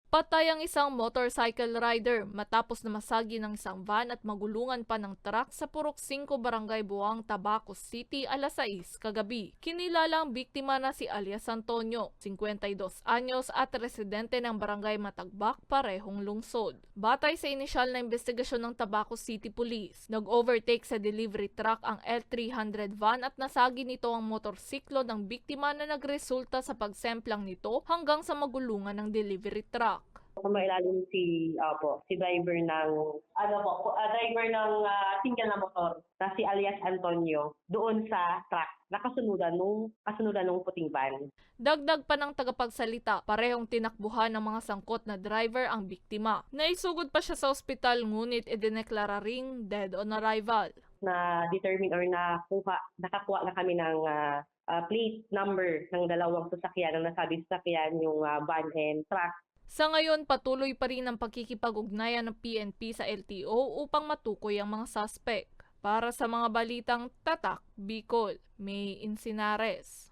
Patay ang isang motorcycle rider matapos na masagi ng isang van at magulungan pa ng truck sa Purok 5 Barangay Buang, Tabaco City, alas 6 kagabi. Kinilala ang biktima na si alias Antonio, 52 anyos at residente ng Barangay Matagbak, parehong lungsod. Batay sa inisyal na investigasyon ng Tabaco City Police, nag-overtake sa delivery truck ang L300 van at nasagi nito ang motorsiklo ng biktima na nagresulta sa pagsemplang nito hanggang sa magulungan ng delivery truck. Kung mailalim si driver ng driver ng single na motor na si alias Antonio doon sa truck na kasunod nung puting van. Dagdag pa ng tagapagsalita, parehong tinakbuhan ng mga sangkot na driver ang biktima. Naisugod pa siya sa ospital ngunit idineklara ring dead on arrival. Na-determine or nakakuha na kami ng plate number ng dalawang sasakyan, ng nasabing sasakyan, yung van and truck. Sa ngayon, patuloy pa rin ang pakikipag-ugnayan ng PNP sa LTO upang matukoy ang mga suspect. Para sa mga balitang Tatak, Bicol, May Insinares.